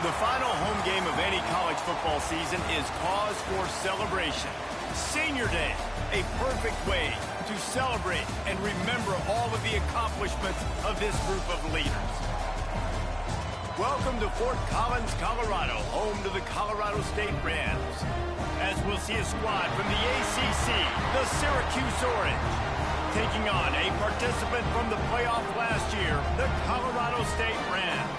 The final home game of any college football season is cause for celebration. Senior Day, a perfect way to celebrate and remember all of the accomplishments of this group of leaders. Welcome to Fort Collins, Colorado, home to the Colorado State Rams. As we'll see a squad from the ACC, the Syracuse Orange, taking on a participant from the playoff last year, the Colorado State Rams.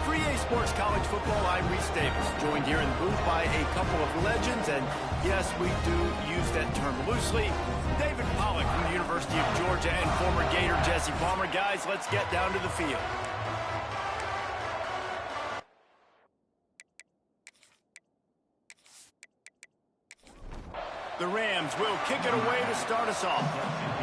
For EA Sports College Football, I'm Reese Davis, joined here in the booth by a couple of legends, and yes, we do use that term loosely. David Pollack from the University of Georgia and former Gator Jesse Palmer. Guys, let's get down to the field. The Rams will kick it away to start us off.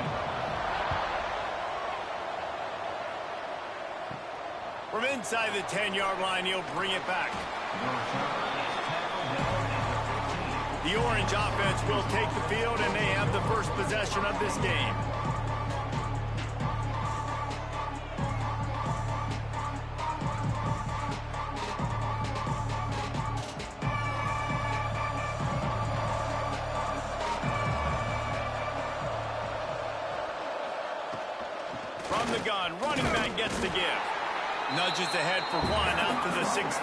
From inside the 10-yard line, he'll bring it back. The Orange offense will take the field, and they have the first possession of this game. From the gun, running back gets the give. Nudges ahead for one out to the 16.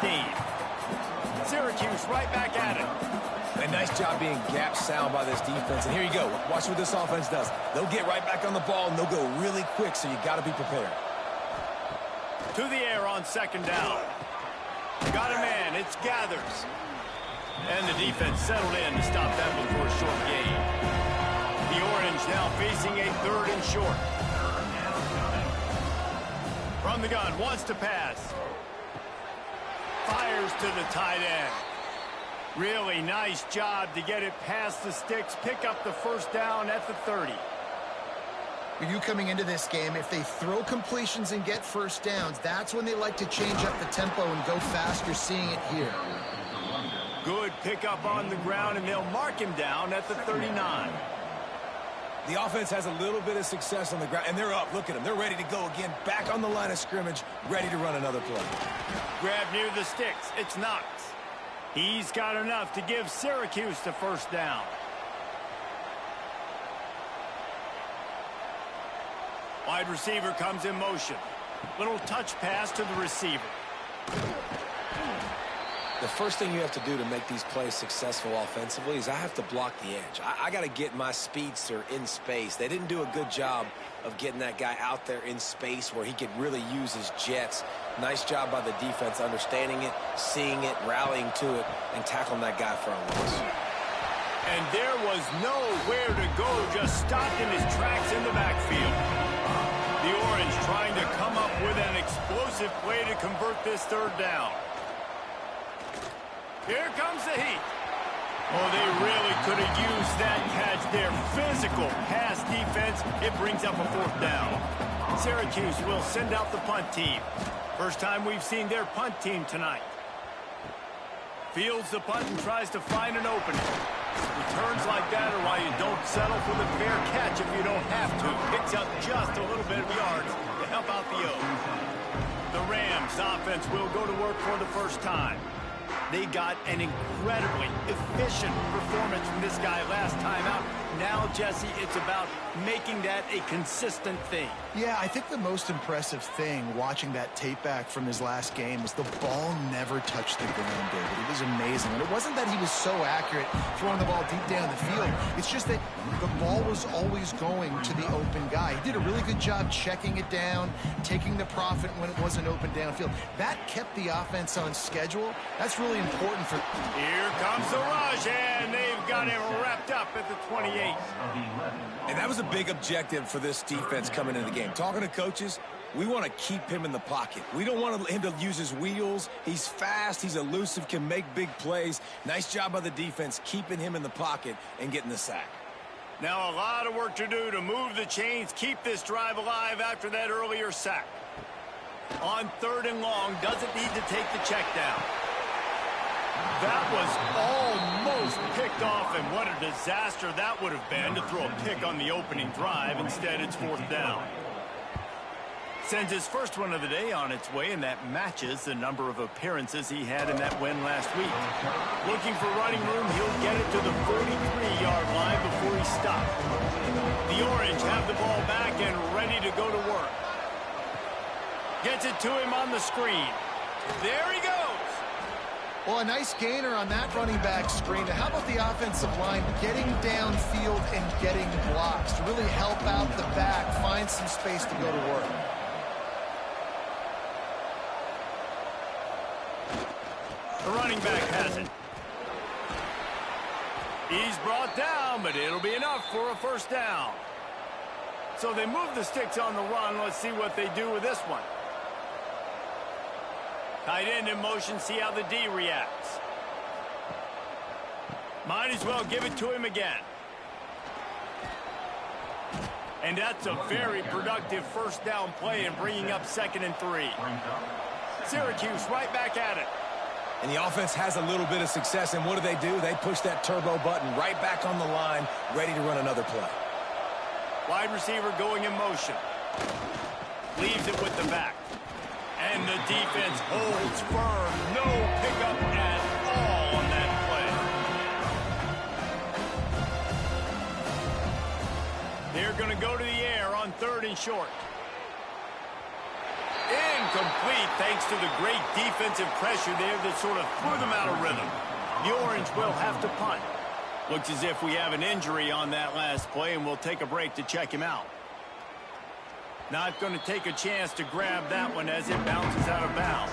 Syracuse right back at it. A nice job being gap sound by this defense. And here you go. Watch what this offense does. They'll get right back on the ball, and they'll go really quick, so you got to be prepared. To the air on second down. Got a man. It's Gathers. And the defense settled in to stop that one for a short gain. The Orange now facing a third and short. From the gun, wants to pass. Fires to the tight end. Really nice job to get it past the sticks, pick up the first down at the 30. You coming into this game, if they throw completions and get first downs, that's when they like to change up the tempo and go fast. You're seeing it here. Good pickup on the ground, and they'll mark him down at the 39. The offense has a little bit of success on the ground, and they're up. Look at them. They're ready to go again, back on the line of scrimmage, ready to run another play. Grab near the sticks. It's Knox. He's got enough to give Syracuse the first down. Wide receiver comes in motion. Little touch pass to the receiver. The first thing you have to do to make these plays successful offensively is I have to block the edge. I got to get my speedster in space. They didn't do a good job of getting that guy out there in space where he could really use his jets. Nice job by the defense understanding it, seeing it, rallying to it, and tackling that guy for a loss. And there was nowhere to go, just stopped in his tracks in the backfield. The Orange trying to come up with an explosive play to convert this third down. Here comes the heat. Oh, they really could have used that catch there. Physical pass defense. It brings up a fourth down. Syracuse will send out the punt team. First time we've seen their punt team tonight. Fields the punt and tries to find an opening. Returns like that are why you don't settle for the fair catch if you don't have to. Picks up just a little bit of yards to help out the O. The Rams offense will go to work for the first time. They got an incredibly efficient performance from this guy last time out. Now, Jesse, it's about making that a consistent thing. Yeah, I think the most impressive thing watching that tape back from his last game is the ball never touched the ground, David. It was amazing. And it wasn't that he was so accurate throwing the ball deep down the field. It's just that the ball was always going to the open guy. He did a really good job checking it down, taking the profit when it wasn't open downfield. That kept the offense on schedule. That's really important for... Here comes the rush, and they've got him wrapped up at the 28. And that was a big objective for this defense coming into the game. Talking to coaches, we want to keep him in the pocket. We don't want him to use his wheels. He's fast, he's elusive, can make big plays. Nice job by the defense keeping him in the pocket and getting the sack. Now a lot of work to do to move the chains, keep this drive alive after that earlier sack. On third and long, doesn't need to take the check down. That was almost picked off, and what a disaster that would have been to throw a pick on the opening drive. Instead, it's fourth down. Sends his first one of the day on its way, and that matches the number of appearances he had in that win last week. Looking for running room, he'll get it to the 43-yard line before he stopped. The Orange have the ball back and ready to go to work. Gets it to him on the screen. There he goes. Well, a nice gainer on that running back screen. How about the offensive line getting downfield and getting blocks to really help out the back, find some space to go to work. The running back has it. He's brought down, but it'll be enough for a first down. So they move the sticks on the run. Let's see what they do with this one. Tight end in motion, see how the D reacts. Might as well give it to him again. And that's a very productive first down play in bringing up 2nd and 3. Syracuse right back at it. And the offense has a little bit of success, and what do? They push that turbo button right back on the line, ready to run another play. Wide receiver going in motion. Leaves it with the back. And the defense holds firm. No pickup at all on that play. They're going to go to the air on 3rd and short. Incomplete thanks to the great defensive pressure there that sort of threw them out of rhythm. The Orange will have to punt. Looks as if we have an injury on that last play, and we'll take a break to check him out. Not going to take a chance to grab that one as it bounces out of bounds.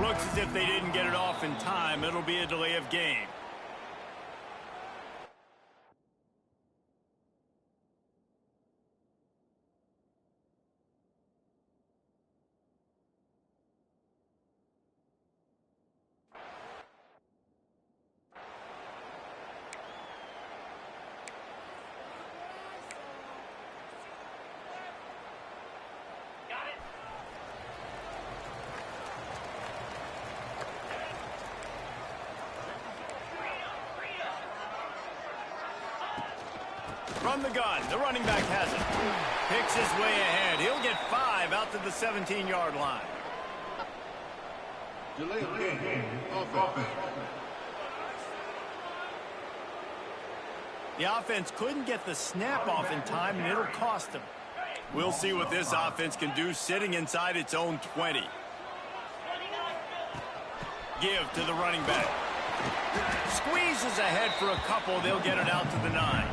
Looks as if they didn't get it off in time. It'll be a delay of game. From the gun, the running back has it. Picks his way ahead. He'll get 5 out to the 17-yard line. Delay of game. Offense. The offense couldn't get the snap off in time, and it'll cost them. We'll see what this offense can do sitting inside its own 20. Give to the running back. Squeezes ahead for a couple. They'll get it out to the 9.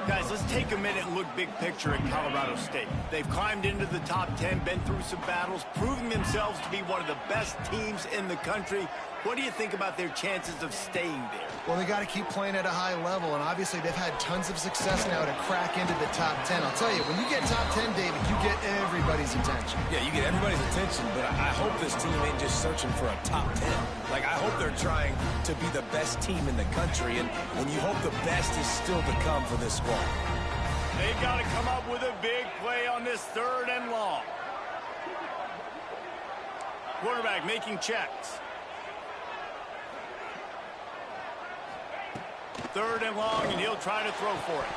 Guys, let's take a minute and look big picture at Colorado State. They've climbed into the top 10, been through some battles, proving themselves to be one of the best teams in the country. What do you think about their chances of staying there? Well, they got to keep playing at a high level, and obviously they've had tons of success now to crack into the top 10. I'll tell you, when you get top 10, David, you get everybody's attention. Yeah, you get everybody's attention, but I hope this team ain't just searching for a top 10. Like, I hope they're trying to be the best team in the country, and you hope the best is still to come for this squad. They've got to come up with a big play on this 3rd and long. Quarterback making checks. 3rd and long, and he'll try to throw for it.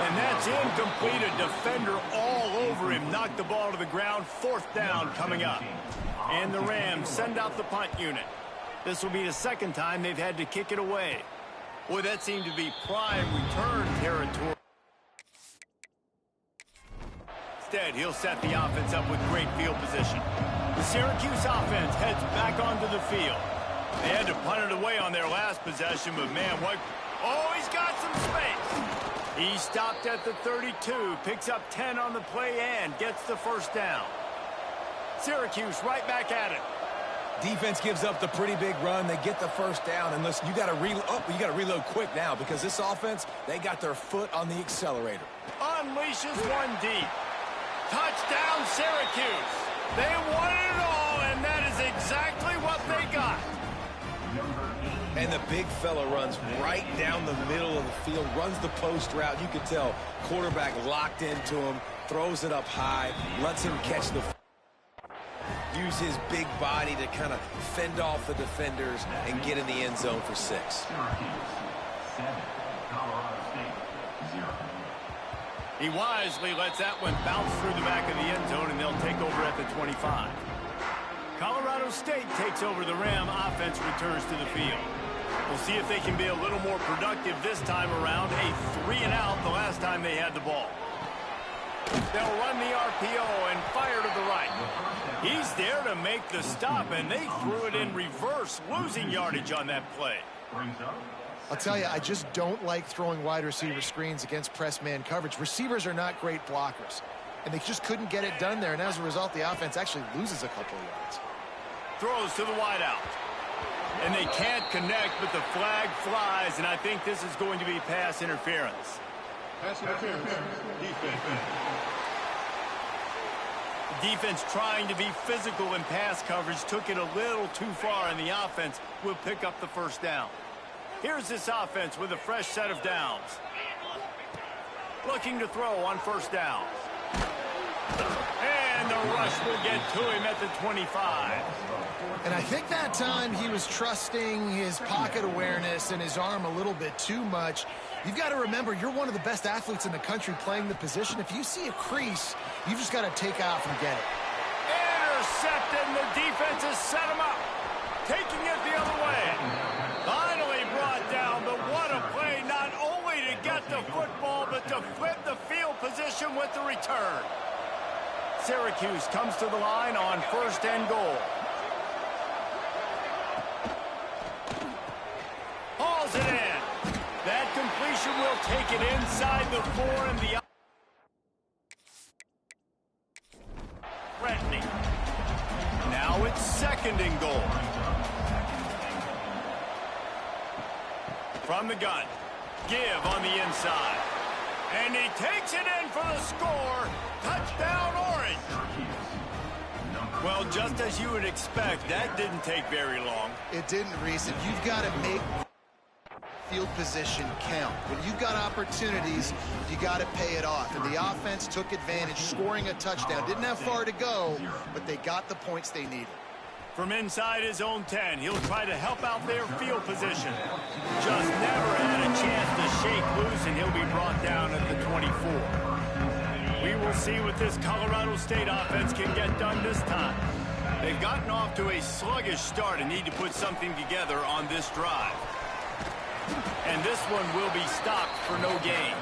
And that's incomplete. A defender all over him. Knocked the ball to the ground. 4th down coming up. And the Rams send out the punt unit. This will be the 2nd time they've had to kick it away. Boy, that seemed to be prime return territory. Instead, he'll set the offense up with great field position. The Syracuse offense heads back onto the field. They had to punt it away on their last possession, but man, what... Oh, he's got some space. He stopped at the 32, picks up 10 on the play and gets the first down. Syracuse right back at it. Defense gives up the pretty big run. They get the first down, and listen, you got to reload quick now because this offense, they got their foot on the accelerator. Unleashes one deep. Touchdown, Syracuse. They wanted it all, and that is exactly what they got. And the big fella runs right down the middle of the field, runs the post route. You can tell quarterback locked into him, throws it up high, lets him catch the use his big body to kind of fend off the defenders and get in the end zone for 6. Syracuse 7, Colorado State 0. He wisely lets that one bounce through the back of the end zone, and they'll take over at the 25. Colorado State takes over the Ram. Offense returns to the field. We'll see if they can be a little more productive this time around. A 3-and-out the last time they had the ball. They'll run the RPO and fire to the right. He's there to make the stop, and they threw it in reverse, losing yardage on that play. I'll tell you, I just don't like throwing wide receiver screens against press man coverage. Receivers are not great blockers, and they just couldn't get it done there, and as a result, the offense actually loses a couple of yards. Throws to the wideout. And they can't connect, but the flag flies, and I think this is going to be pass interference. Pass interference. Defense. Defense trying to be physical in pass coverage took it a little too far, and the offense will pick up the first down. Here's this offense with a fresh set of downs. Looking to throw on first down. And the rush will get to him at the 25. And I think that time he was trusting his pocket awareness and his arm a little bit too much. You've got to remember, you're one of the best athletes in the country playing the position. If you see a crease, you've just got to take off and get it. Intercepted, and the defense has set him up. Taking it the other way. Finally brought down, but what a play, not only to get the football, but to flip the field position with the return. Syracuse comes to the line on 1st and goal. Hauls it in. That completion will take it inside the 4 and the threatening. Now it's 2nd and goal. From the gun. Give on the inside. And he takes it in for the score. Touchdown, Orange. Well, just as you would expect, that didn't take very long. It didn't, Reese. And you've got to make field position count. When you've got opportunities, you got to pay it off. And the offense took advantage, scoring a touchdown. Didn't have far to go, but they got the points they needed. From inside his own 10, he'll try to help out their field position. Just never had a chance to shake loose, and he'll be brought down at the 24. We will see what this Colorado State offense can get done this time. They've gotten off to a sluggish start and need to put something together on this drive. And this one will be stopped for no gain.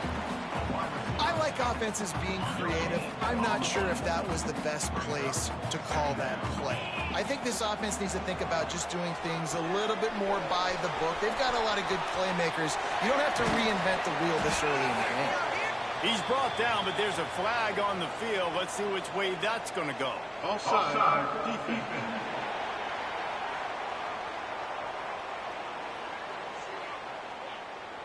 I like offenses being creative. I'm not sure if that was the best place to call that play. I think this offense needs to think about just doing things a little bit more by the book. They've got a lot of good playmakers. You don't have to reinvent the wheel this early in the game. He's brought down, but there's a flag on the field. Let's see which way that's going to go. Offside. Defense.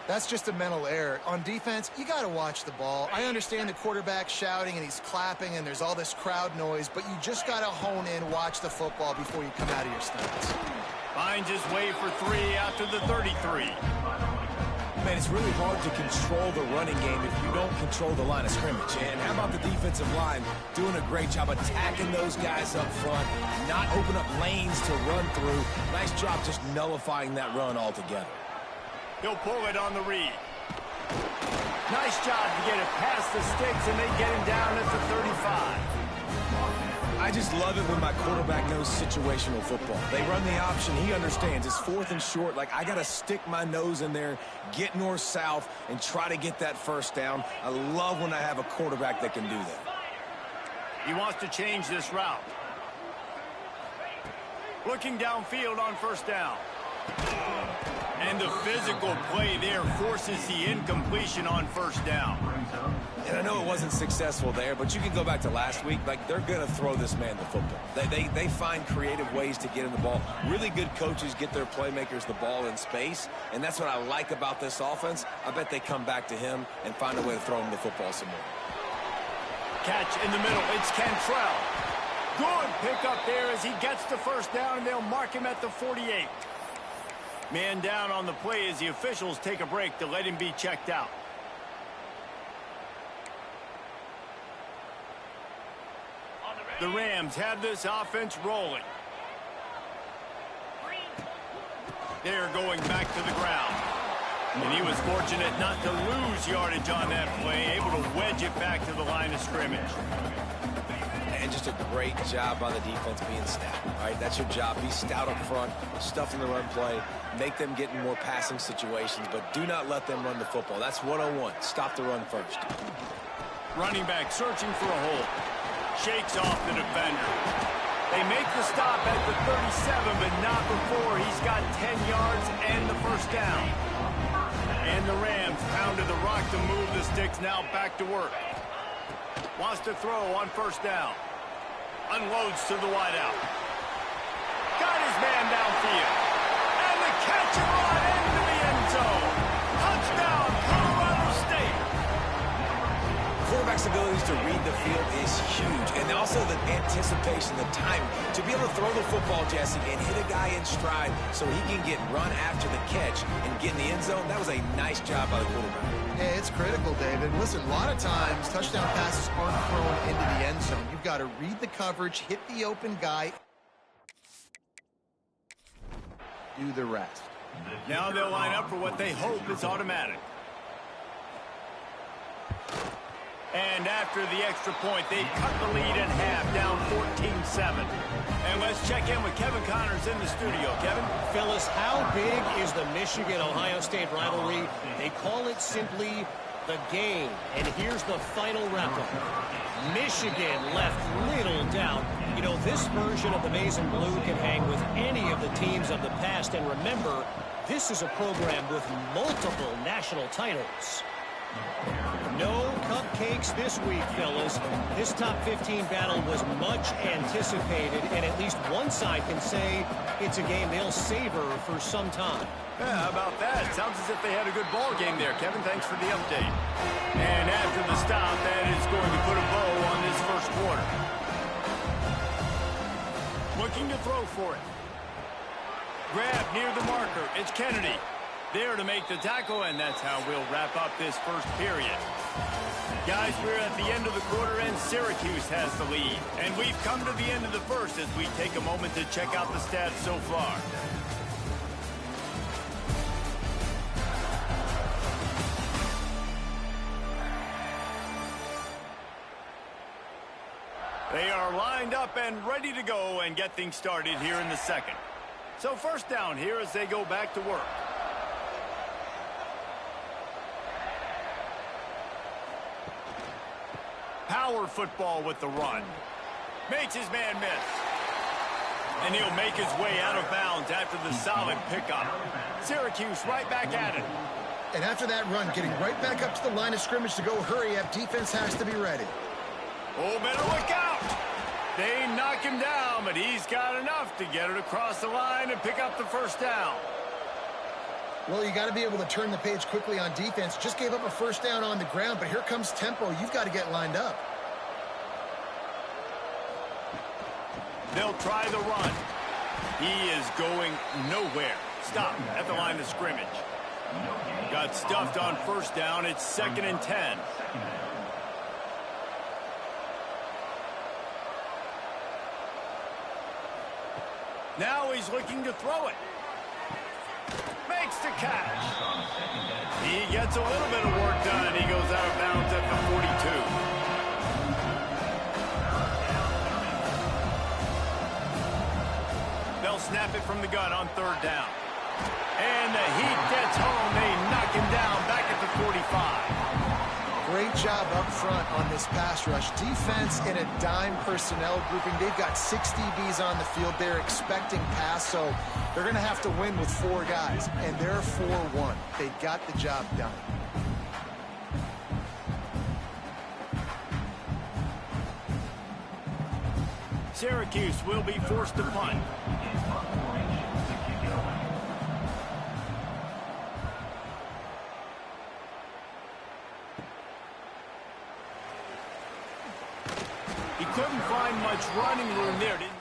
That's just a mental error. On defense, you got to watch the ball. I understand the quarterback shouting and he's clapping and there's all this crowd noise, but you just got to hone in, watch the football before you come out of your stunts. Finds his way for 3 after the 33. Man, it's really hard to control the running game if you don't control the line of scrimmage. And how about the defensive line doing a great job attacking those guys up front, not open up lanes to run through. Nice job just nullifying that run altogether. He'll pull it on the read. Nice job to get it past the sticks, and they get him down at the 35. I just love it when my quarterback knows situational football. They run the option. He understands. It's 4th and short. Like, I got to stick my nose in there, get north-south, and try to get that first down. I love when I have a quarterback that can do that. He wants to change this route. Looking downfield on first down. And the physical play there forces the incompletion on first down. And I know it wasn't successful there, but you can go back to last week. Like, they're going to throw this man the football. They find creative ways to get in the ball. Really good coaches get their playmakers the ball in space, and that's what I like about this offense. I bet they come back to him and find a way to throw him the football some more. Catch in the middle. It's Cantrell. Good pick up there as he gets the first down, and they'll mark him at the 48. Man down on the play as the officials take a break to let him be checked out. The Rams have this offense rolling. They're going back to the ground. And he was fortunate not to lose yardage on that play, able to wedge it back to the line of scrimmage. And just a great job by the defense being stout. All right, that's your job. Be stout up front, stuff in the run play, make them get in more passing situations, but do not let them run the football. That's 101. Stop the run first. Running back searching for a hole. Shakes off the defender. They make the stop at the 37, but not before he's got 10 yards and the first down. And the Rams pounded the rock to move the sticks, now back to work. Wants to throw on first down. Unloads to the wideout. Got his man downfield. And the catch and run into the end zone. Touchdown, Colorado State. Quarterback's abilities to read the field is huge, and also the anticipation, the timing. To be able to throw the football, Jesse, and hit a guy in stride so he can get run after the catch and get in the end zone, that was a nice job by the quarterback. Yeah, it's critical, David. Listen, a lot of times touchdown passes aren't thrown into the end zone. You've got to read the coverage, hit the open guy, do the rest. Now they'll line up for what they hope is automatic. And after the extra point, they've cut the lead in half, down 14-7. And let's check in with Kevin Connors in the studio. Kevin? Phyllis, how big is the Michigan-Ohio State rivalry? They call it simply the game. And here's the final wrap-up. Michigan left little doubt. You know, this version of the maize and blue can hang with any of the teams of the past. And remember, this is a program with multiple national titles. No cupcakes this week, fellas. This top 15 battle was much anticipated, and at least one side can say it's a game they'll savor for some time. Yeah, how about that? Sounds as if they had a good ball game there. Kevin, thanks for the update. And after the stop, that is going to put a bow on this first quarter. Looking to throw for it. Grab near the marker. It's Kennedy. There to make the tackle, and that's how we'll wrap up this first period. Guys, we're at the end of the quarter, and Syracuse has the lead. And we've come to the end of the first as we take a moment to check out the stats so far. They are lined up and ready to go and get things started here in the second. So first down here as they go back to work. Power football with the run. Makes his man miss. And he'll make his way out of bounds after the solid pickup. Syracuse right back at it. And after that run, getting right back up to the line of scrimmage to go hurry up, defense has to be ready. Oh, better look out. They knock him down, but he's got enough to get it across the line and pick up the first down. Well, you got to be able to turn the page quickly on defense. Just gave up a first down on the ground, but here comes tempo. You've got to get lined up. They'll try the run. He is going nowhere. Stop at the line of scrimmage. Got stuffed on first down. It's 2nd and 10. Now he's looking to throw it. Makes the catch. He gets a little bit of work done. He goes out of bounds at the 42. They'll snap it from the gun on third down. And the heat gets home. They knock him down back at the 45. Great job up front on this pass rush. Defense in a dime personnel grouping. They've got 6 DBs on the field. They're expecting pass, so they're going to have to win with 4 guys. And they're 4-1. They got the job done. Syracuse will be forced to punt. He couldn't find much running room there, didn't he?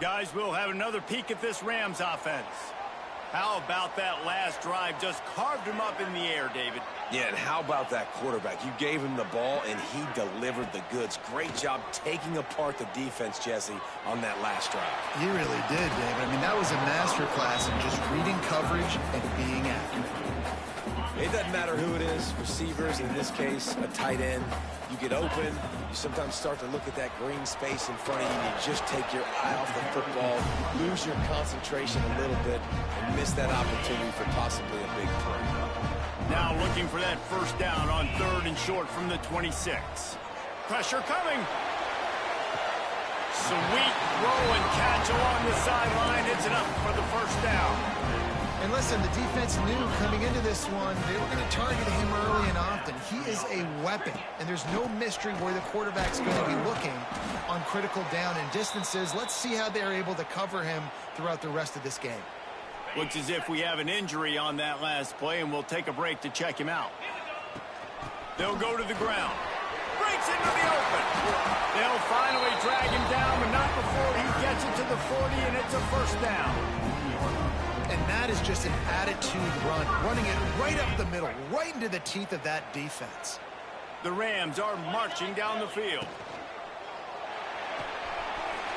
Guys, we'll have another peek at this Rams offense. How about that last drive? Just carved him up in the air, David. Yeah, and how about that quarterback? You gave him the ball, and he delivered the goods. Great job taking apart the defense, Jesse, on that last drive. He really did, David. I mean, that was a masterclass in just reading coverage and being accurate. It doesn't matter who it is, receivers, in this case, a tight end. You get open, you sometimes start to look at that green space in front of you, and you just take your eye off the football, lose your concentration a little bit, and miss that opportunity for possibly a big play. Now looking for that first down on 3rd and short from the 26. Pressure coming. Sweet throw and catch along the sideline. It's enough for the first down. And listen, the defense knew coming into this one, they were going to target him early and often. He is a weapon, and there's no mystery where the quarterback's going to be looking on critical down and distances. Let's see how they're able to cover him throughout the rest of this game. Looks as if we have an injury on that last play, and we'll take a break to check him out. They'll go to the ground. Breaks into the open. They'll finally drag him down, but not before he gets it to the 40, and it's a first down. And that is just an attitude run, running it right up the middle, right into the teeth of that defense. The Rams are marching down the field.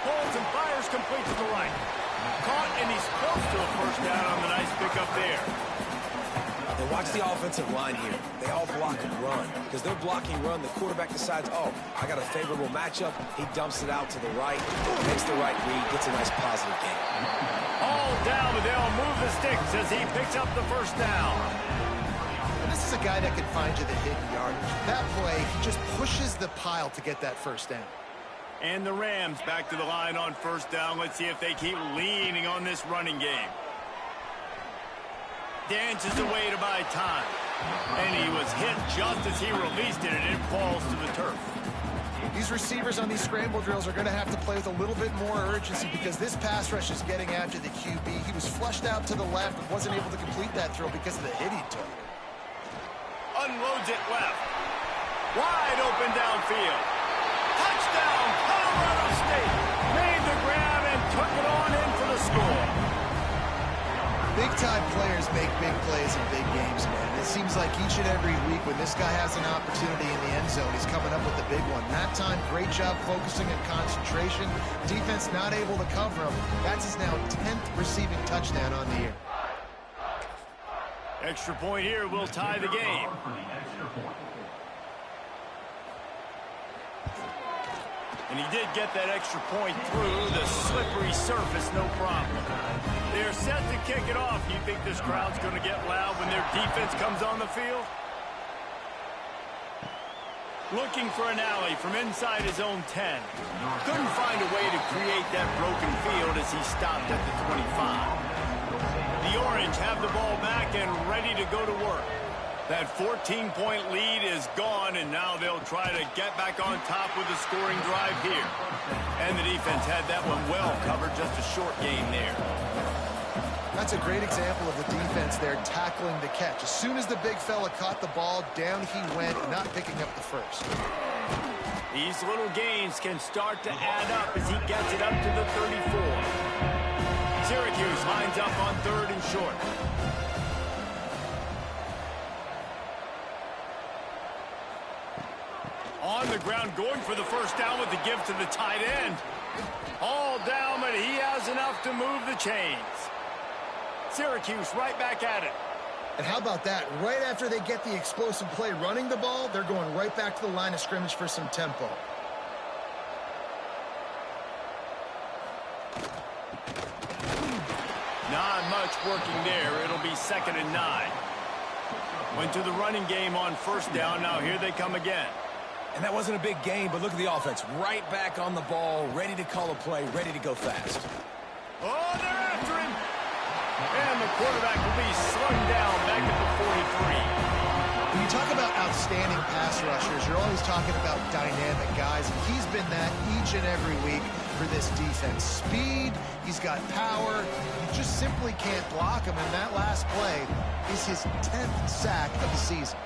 Pulls and fires complete to the right. Caught, and he's close to a first down on the nice pickup there. And watch the offensive line here. They all block and run. Because they're blocking run, the quarterback decides, oh, I got a favorable matchup. He dumps it out to the right, makes the right read, gets a nice positive gain. All down, but they'll move the sticks as he picks up the first down. And this is a guy that can find you the hidden yardage. That play, he just pushes the pile to get that first down. And the Rams back to the line on first down. Let's see if they keep leaning on this running game. Dances away to buy time. And he was hit just as he released it, and it falls to the turf. These receivers on these scramble drills are going to have to play with a little bit more urgency because this pass rush is getting after the QB. He was flushed out to the left and wasn't able to complete that throw because of the hit he took. Unloads it left. Wide open downfield. Touchdown, Colorado State. Made the grab and took it on in for the score. Big-time players make big plays in big games, man. It seems like each and every week when this guy has an opportunity in the end zone, he's coming up with the big one. That time, great job focusing and concentration. Defense not able to cover him. That's his now 10th receiving touchdown on the year. Extra point here will tie the game. And he did get that extra point through the slippery surface, no problem. They're set to kick it off. You think this crowd's going to get loud when their defense comes on the field? Looking for an alley from inside his own 10. Couldn't find a way to create that broken field as he stopped at the 25. The Orange have the ball back and ready to go to work. That 14-point lead is gone, and now they'll try to get back on top with a scoring drive here. And the defense had that one well covered, just a short game there. That's a great example of the defense there tackling the catch. As soon as the big fella caught the ball, down he went, not picking up the first. These little gains can start to add up as he gets it up to the 34. Syracuse lines up on 3rd and short. On the ground, going for the first down with the give to the tight end. All down, but he has enough to move the chains. Syracuse right back at it. And how about that? Right after they get the explosive play running the ball, they're going right back to the line of scrimmage for some tempo. Not much working there. It'll be 2nd and 9. Went to the running game on first down. Now here they come again. And that wasn't a big gain, but look at the offense. Right back on the ball, ready to call a play, ready to go fast. Oh, they're after him. And the quarterback will be slung down back at the 43. When you talk about outstanding pass rushers, you're always talking about dynamic guys, and he's been that each and every week for this defense. Speed, he's got power, you just simply can't block him, and that last play is his 10th sack of the season.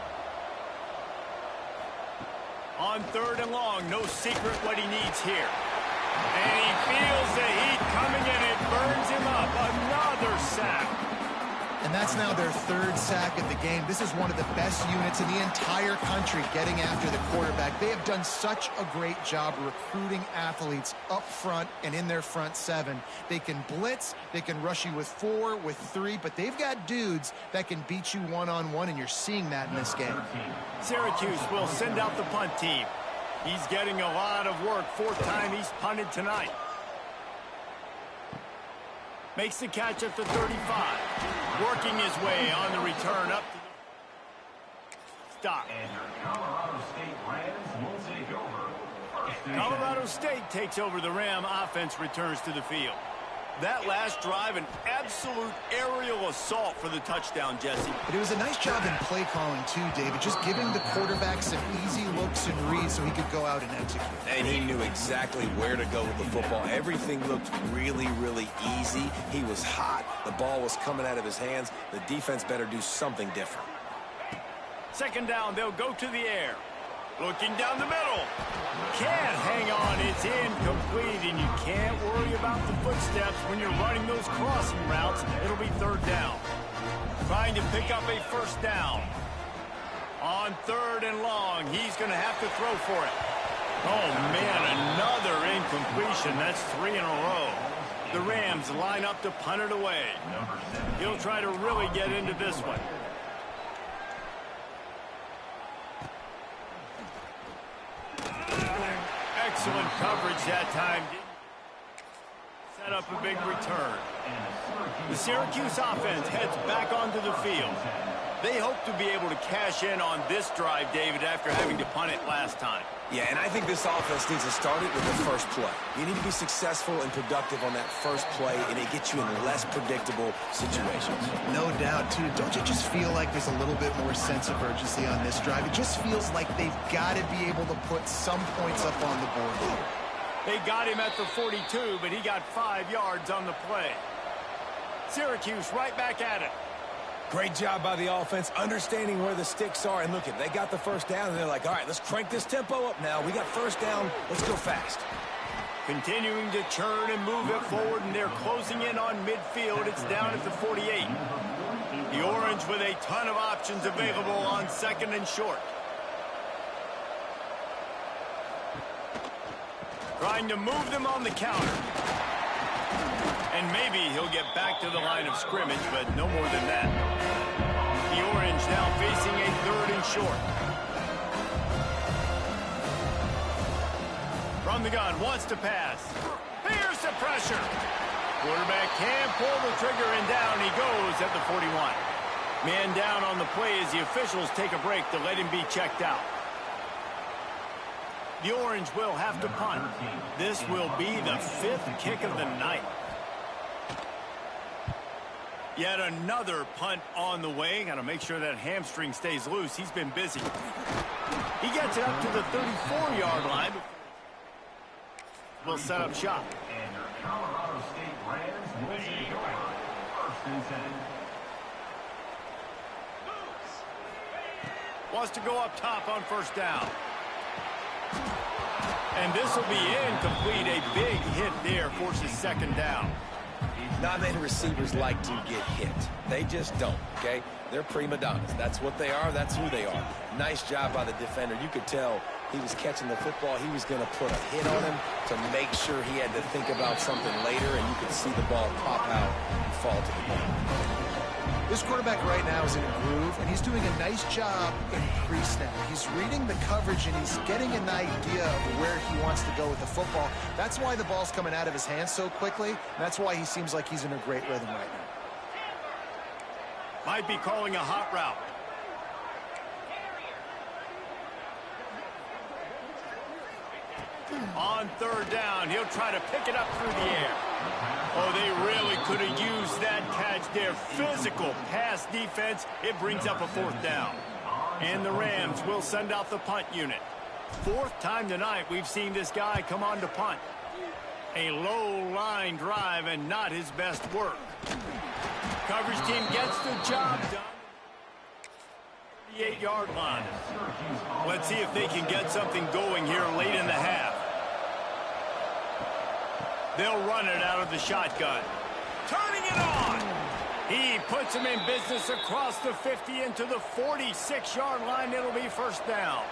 On 3rd and long, no secret what he needs here. And he feels the heat coming and it burns him up. Another sack. And that's now their third sack of the game. This is one of the best units in the entire country getting after the quarterback. They have done such a great job recruiting athletes up front and in their front seven. They can blitz, they can rush you with 4, with 3, but they've got dudes that can beat you one-on-one, and you're seeing that in this game. Syracuse will send out the punt team. He's getting a lot of work. 4th time he's punted tonight. Makes the catch at the 35. Working his way on the return up to the stop. And your Colorado State Rams will take over. First and Colorado State takes over. The Ram offense returns to the field. That last drive, an absolute aerial assault for the touchdown, Jesse. But it was a nice job in play calling too, David, just giving the quarterback some easy looks and reads so he could go out and execute. And he knew exactly where to go with the football. Everything looked really, really easy. He was hot. The ball was coming out of his hands. The defense better do something different. 2nd down, they'll go to the air. Looking down the middle. Can't hang on. It's incomplete, and you can't worry about the footsteps when you're running those crossing routes. It'll be 3rd down. Trying to pick up a 1st down. On 3rd and long, he's going to have to throw for it. Oh, man, another incompletion. That's 3 in a row. The Rams line up to punt it away. He'll try to really get into this one. Excellent coverage that time. Set up a big return. The Syracuse offense heads back onto the field. They hope to be able to cash in on this drive, David, after having to punt it last time. Yeah, and I think this offense needs to start it with the first play. You need to be successful and productive on that first play, and it gets you in less predictable situations. No doubt, too. Don't you just feel like there's a little bit more sense of urgency on this drive? It just feels like they've got to be able to put some points up on the board here. They got him at the 42, but he got 5 yards on the play. Syracuse right back at it. Great job by the offense, understanding where the sticks are. And look, they got the 1st down, and they're like, all right, let's crank this tempo up now. We got 1st down. Let's go fast. Continuing to churn and move it forward, and they're closing in on midfield. It's down at the 48. The Orange with a ton of options available on 2nd and short. Trying to move them on the counter. And maybe he'll get back to the line of scrimmage, but no more than that. The Orange now facing a 3rd and short. From the gun, wants to pass. Here's the pressure. Quarterback can pull the trigger, and down he goes at the 41. Man down on the play as the officials take a break to let him be checked out. The Orange will have to punt. This will be the 5th kick of the night. Yet another punt on the way. Got to make sure that hamstring stays loose. He's been busy. He gets it up to the 34-yard line. We'll set up shop. And your Colorado State Rams will take over. 1st and 10. Wants to go up top on 1st down. And this will be incomplete. A big hit there forces 2nd down. Not many receivers like to get hit. They just don't, okay? They're prima donnas. That's what they are. That's who they are. Nice job by the defender. You could tell he was catching the football. He was going to put a hit on him to make sure he had to think about something later, and you could see the ball pop out and fall to the ground. This quarterback right now is in a groove, and he's doing a nice job in pre-snap. He's reading the coverage, and he's getting an idea of where he wants to go with the football. That's why the ball's coming out of his hands so quickly, and that's why he seems like he's in a great rhythm right now. Might be calling a hot route. On 3rd down, he'll try to pick it up through the air. Oh, they really could have used that catch there. Physical pass defense. It brings up a 4th down. And the Rams will send out the punt unit. 4th time tonight we've seen this guy come on to punt. A low line drive and not his best work. Coverage team gets the job done. 38-yard line. Let's see if they can get something going here late in the half. They'll run it out of the shotgun. Turning it on. He puts him in business across the 50 into the 46-yard line. It'll be first down.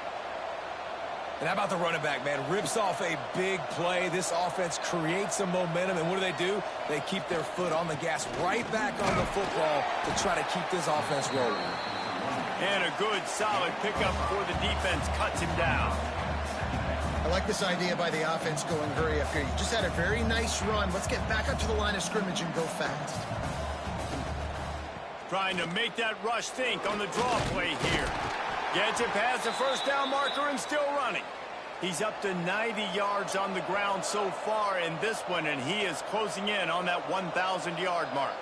And how about the running back, man? Rips off a big play. This offense creates some momentum, and what do? They keep their foot on the gas right back on the football to try to keep this offense rolling. And a good, solid pickup before the defense cuts him down. I like this idea by the offense going hurry up here. You just had a very nice run. Let's get back up to the line of scrimmage and go fast. Trying to make that rush think on the draw play here. Gets it past the first down marker and still running. He's up to 90 yards on the ground so far in this one, and he is closing in on that 1,000-yard mark.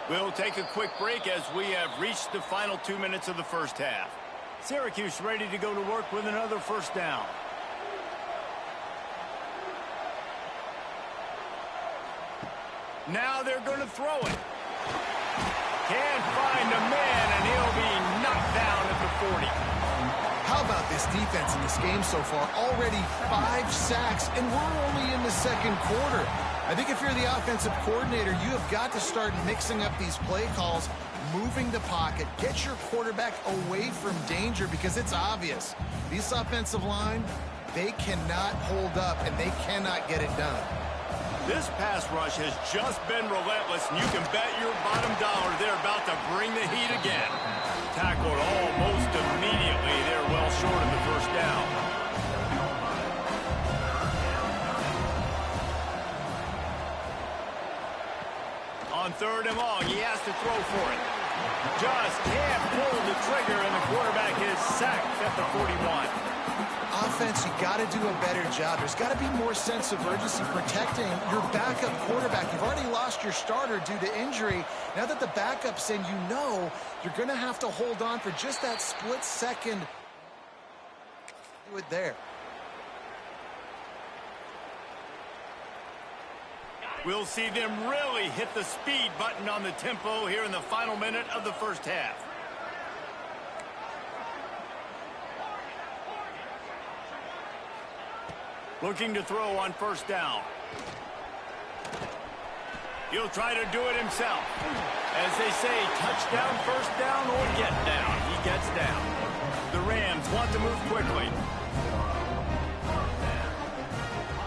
We'll take a quick break as we have reached the final 2 minutes of the first half. Syracuse ready to go to work with another first down. Now they're going to throw it. Can't find a man, and he'll be knocked down at the 40. How about this defense in this game so far? Already 5 sacks, and we're only in the second quarter. I think if you're the offensive coordinator, you have got to start mixing up these play calls, moving the pocket, get your quarterback away from danger, because it's obvious. This offensive line, they cannot hold up, and they cannot get it done. This pass rush has just been relentless, and you can bet your bottom dollar they're about to bring the heat again. Tackled almost immediately. They're well short of the first down. On 3rd and long, he has to throw for it. Just can't pull the trigger, and the quarterback is sacked at the 41. Offense, you got to do a better job. There's got to be more sense of urgency protecting your backup quarterback. You've already lost your starter due to injury. Now that the backup's in, you know you're going to have to hold on for just that split second. Do it there. We'll see them really hit the speed button on the tempo here in the final minute of the first half. Looking to throw on first down. He'll try to do it himself. As they say, touchdown, first down, or get down. He gets down. The Rams want to move quickly.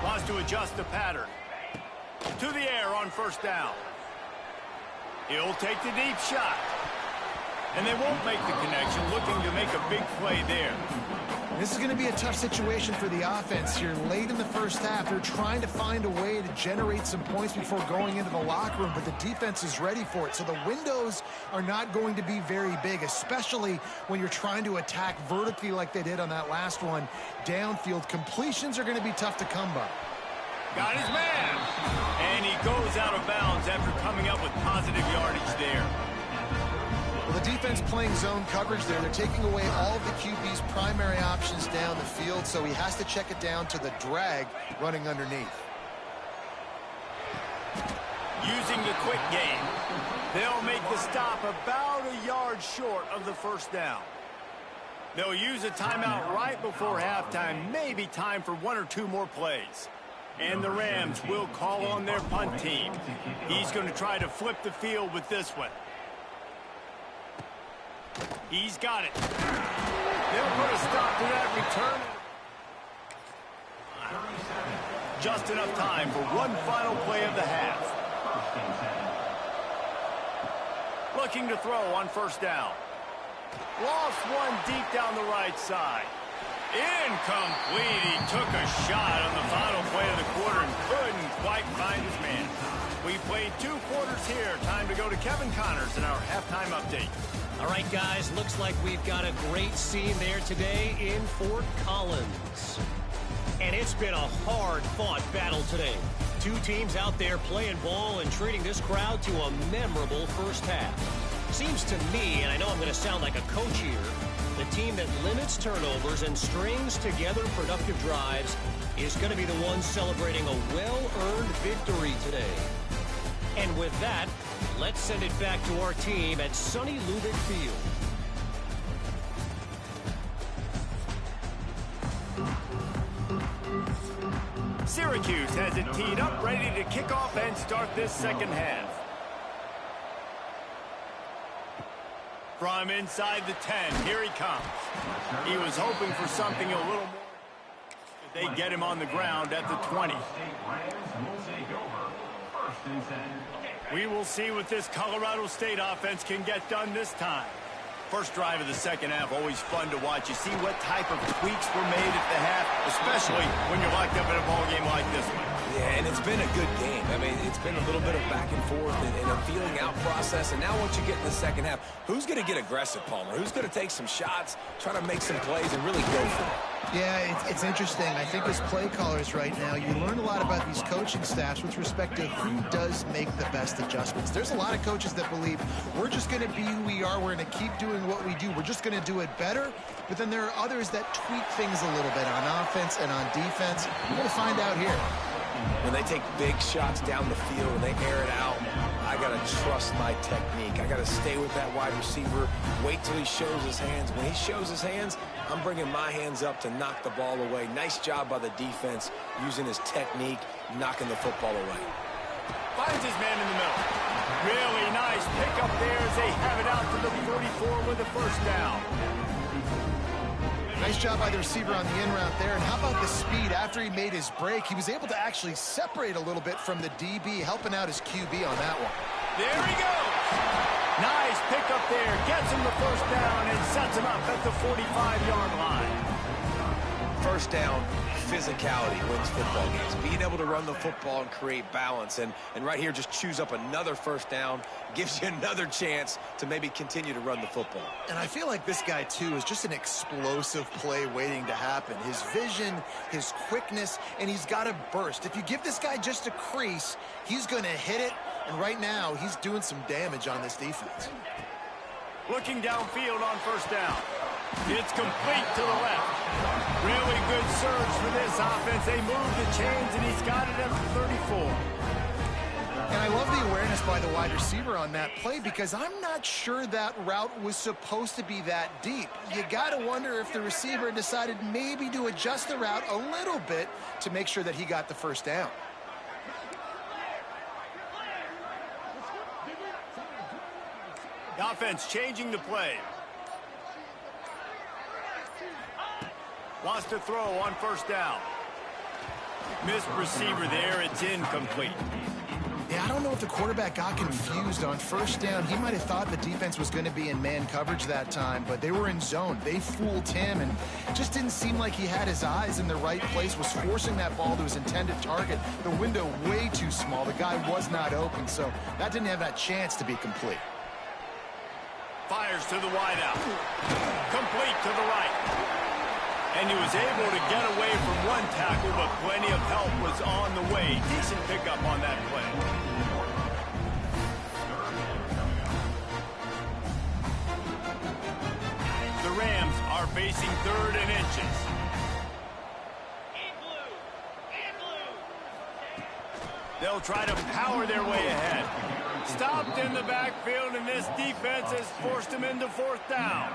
Wants to adjust the pattern. To the air on first down. He'll take the deep shot. And they won't make the connection, looking to make a big play there. This is going to be a tough situation for the offense here. Late in the first half, they're trying to find a way to generate some points before going into the locker room, but the defense is ready for it. So the windows are not going to be very big, especially when you're trying to attack vertically like they did on that last one. Downfield completions are going to be tough to come by. Got his man. And he goes out of bounds after coming up with positive yardage there. Well, the defense playing zone coverage there. They're taking away all of the QB's primary options down the field, so he has to check it down to the drag running underneath. Using the quick game. They'll make the stop about a yard short of the first down. They'll use a timeout right before halftime. Maybe time for 1 or 2 more plays. And the Rams will call on their punt team. He's going to try to flip the field with this one. He's got it. They'll put a stop to that return. Just enough time for one final play of the half. Looking to throw on first down. Lost one deep down the right side. Incomplete. He took a shot on the final play of the quarter and couldn't quite find his man. We played 2 quarters here. Time to go to Kevin Connors in our halftime update. All right, guys, looks like we've got a great scene there today in Fort Collins. And it's been a hard-fought battle today. 2 teams out there playing ball and treating this crowd to a memorable first half. Seems to me, and I know I'm going to sound like a coach here, the team that limits turnovers and strings together productive drives is going to be the one celebrating a well-earned victory today. And with that, let's send it back to our team at sunny Lubick Field. Syracuse has it teed up, ready to kick off and start this second half. From inside the 10, here he comes. He was hoping for something a little more. They get him on the ground at the 20. We will see what this Colorado State offense can get done this time. First drive of the second half, always fun to watch. You see what type of tweaks were made at the half, especially when you're locked up in a ball game like this one. Yeah, and it's been a good game. I mean, it's been a little bit of back and forth and a feeling out process. And now once you get in the second half, who's going to get aggressive, Palmer? Who's going to take some shots, try to make some plays, and really go for it? Yeah, it's interesting. I think as play callers right now, you learn a lot about these coaching staffs with respect to who does make the best adjustments. There's a lot of coaches that believe we're just going to be who we are. We're going to keep doing what we do. We're just going to do it better. But then there are others that tweak things a little bit on offense and on defense. We're going to find out here. When they take big shots down the field and they air it out, I got to trust my technique. I got to stay with that wide receiver, wait till he shows his hands. When he shows his hands, I'm bringing my hands up to knock the ball away. Nice job by the defense using his technique, knocking the football away. Finds his man in the middle. Really nice pickup there as they have it out to the 44 with a first down. Nice job by the receiver on the in route there. And how about the speed? After he made his break, he was able to actually separate a little bit from the DB, helping out his QB on that one. There he goes. Nice pickup there. Gets him the first down and sets him up at the 45-yard line. First down, physicality wins football games. Being able to run the football and create balance. And right here, just choose up another first down, gives you another chance to maybe continue to run the football. And I feel like this guy, too, is just an explosive play waiting to happen. His vision, his quickness, and he's got a burst. If you give this guy just a crease, he's going to hit it. And right now, he's doing some damage on this defense. Looking downfield on first down. It's complete to the left. Really good surge for this offense. They move the chains, and he's got it at the 34. And I love the awareness by the wide receiver on that play because I'm not sure that route was supposed to be that deep. You got to wonder if the receiver decided maybe to adjust the route a little bit to make sure that he got the first down. The offense changing the play. Wants to throw on first down. Missed receiver there. It's incomplete. Yeah, I don't know if the quarterback got confused on first down. He might have thought the defense was going to be in man coverage that time, but they were in zone. They fooled him and just didn't seem like he had his eyes in the right place, was forcing that ball to his intended target. The window way too small. The guy was not open, so that didn't have that chance to be complete. Fires to the wideout. Complete to the right. And he was able to get away from one tackle, but plenty of help was on the way. Decent pickup on that play. The Rams are facing 3rd and inches. They'll try to power their way ahead. Stopped in the backfield, and this defense has forced him into 4th down.